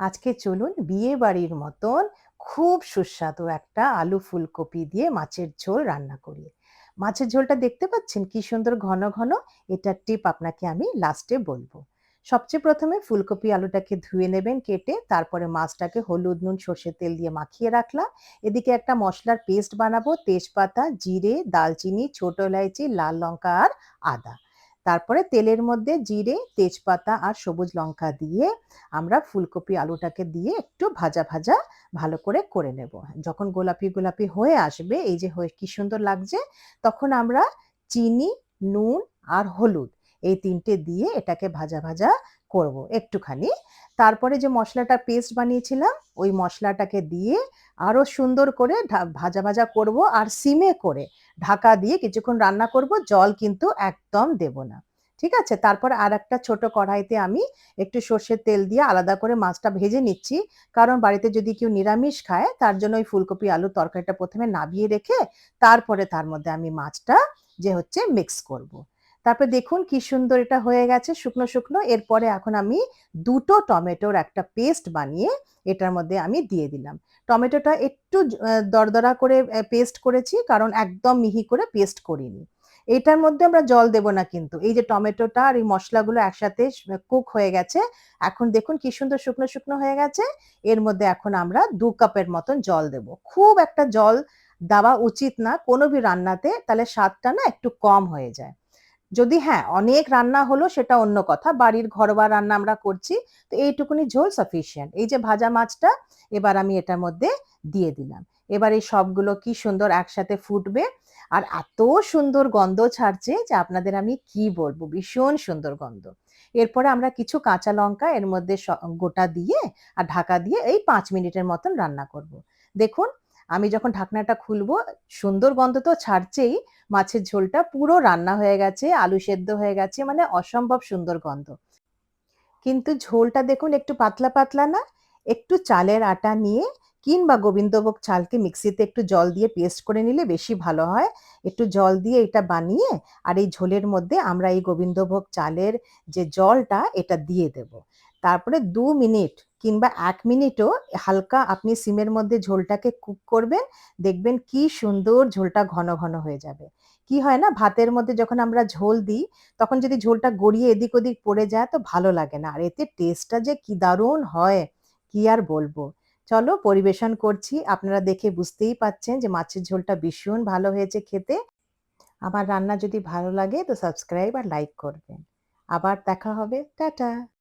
আজকে চলুন বিয়ে বাড়ির মতন খুব সুস্বাদু একটা আলু ফুলকপি দিয়ে মাছের ঝোল রান্না করি। মাছের ঝোলটা দেখতে পাচ্ছেন কি সুন্দর ঘন ঘন। এটার টিপ আপনাকে আমি লাস্টে বলবো। সবচেয়ে প্রথমে ফুলকপি আলুটাকে ধুয়ে নেবেন কেটে, তারপরে মাছটাকে হলুদ নুন সর্ষের তেল দিয়ে মাখিয়ে রাখলাম। এদিকে একটা মশলার পেস্ট বানাবো, তেজপাতা, জিরে, দালচিনি, ছোট এলাইচি, লাল লঙ্কা আর আদা। তারপরে তেলের মধ্যে জিরে, তেজপাতা আর সবুজ লঙ্কা দিয়ে আমরা ফুলকপি আলুটাকে দিয়ে একটু ভাজা ভাজা ভালো করে নেব। যখন গোলাপি গোলাপি হয়ে আসবে, এই যে হয়ে কি সুন্দর লাগছে, তখন আমরা চিনি, নুন আর হলুদ এই তিনটে দিয়ে এটাকে ভাজা ভাজা করব একটুখানি। তারপরে যে মশলাটা পেস্ট বানিয়েছিলাম ওই মশলাটাকে দিয়ে আরো সুন্দর করে ভাজা ভাজা করব, আর সিমে করে ঢাকা দিয়ে কিছুক্ষণ রান্না করব। জল কিন্তু একদম দেব না। ঠিক আছে? তারপর আর একটা ছোট কড়াইতে আমি একটু সর্ষের তেল দিয়ে আলাদা করে মাছটা ভেজে নিচ্ছি। কারণ বাড়িতে যদি কেউ নিরামিষ খায় তার জন্য ওই ফুলকপি আলুর তরকারিটা প্রথমে নাবিয়ে রেখে তারপরে তার মধ্যে আমি মাছটা যে হচ্ছে মিক্স করব। তারপরে দেখুন কি সুন্দর এটা হয়ে গেছে শুকনো শুকনো। এরপরে এখন আমি দুটো টমেটোর একটা পেস্ট বানিয়ে এটার মধ্যে আমি দিয়ে দিলাম। টমেটোটা একটু দরদরা করে পেস্ট করেছি, কারণ একদম মিহি করে পেস্ট করিনি। এটার মধ্যে আমরা জল দেব না কিন্তু। এই যে টমেটোটা আর এই মশলাগুলো একসাথে কুক হয়ে গেছে। এখন দেখুন কি সুন্দর শুকনো শুকনো হয়ে গেছে। এর মধ্যে এখন আমরা ২ কাপের মতন জল দেব। খুব একটা জল দেওয়া উচিত না কোনো ভি রান্নাতে, তাহলে স্বাদটা না একটু কম হয়ে যায়। যদি হ্যাঁ, অনেক রান্না হলো সেটা অন্য কথা। বাড়ির ঘরোয়া রান্না আমরা করছি। তো এইটুকুনি ঝোল সাফিসিয়েন্ট। এই যে ভাজা মাছটা এবার আমি এটার মধ্যে দিয়ে দিলাম। এবার এই সবগুলো কি সুন্দর একসাথে ফুটবে। আর এত সুন্দর গন্ধ ছাড়ছে যে আপনাদের আমি কি বলবো, ভীষণ সুন্দর গন্ধ। এরপরে আমরা কিছু কাঁচা লঙ্কা এর মধ্যে গোটা দিয়ে আর ঢাকা দিয়ে এই ৫ মিনিটের মতন রান্না করব। দেখুন আমি যখন ঢাকনাটা খুলবো, সুন্দর গন্ধ তো ছাড়ছেই, মাছের ঝোলটা পুরো রান্না হয়ে গেছে, আলু সেদ্ধ হয়ে গেছে, মানে অসম্ভব সুন্দর গন্ধ। কিন্তু ঝোলটা দেখুন একটু পাতলা পাতলা না? একটু চালের আটা নিয়ে কিংবা গোবিন্দভোগ চালকে মিক্সিতে একটু জল দিয়ে পেস্ট করে নিলে বেশি ভালো হয়। একটু জল দিয়ে এটা বানিয়ে আর এই ঝোলের মধ্যে আমরা এই গোবিন্দভোগ চালের যে জলটা এটা দিয়ে দেব। তারপরে ২ মিনিট কিংবা ১ মিনিটও হালকা আপনি সিমের মধ্যে ঝোলটাকে কুক করবেন। দেখবেন কি সুন্দর ঝোলটা ঘন ঘন হয়ে যাবে। কি হয় না, ভাতের মধ্যে যখন আমরা ঝোল দিই তখন যদি ঝোলটা গড়িয়ে এদিক ওদিক পড়ে যায় তো ভালো লাগে না। আর এতে টেস্টটা যে কি দারুণ হয়, কি আর বলবো। চলো পরিবেশন করছি। আপনারা দেখে বুঝতেই পাচ্ছেন যে মাছের ঝোলটা ভীষণ ভালো হয়েছে খেতে। আমার রান্না যদি ভালো লাগে তো সাবস্ক্রাইব আর লাইক করবেন। আবার দেখা হবে। টাটা।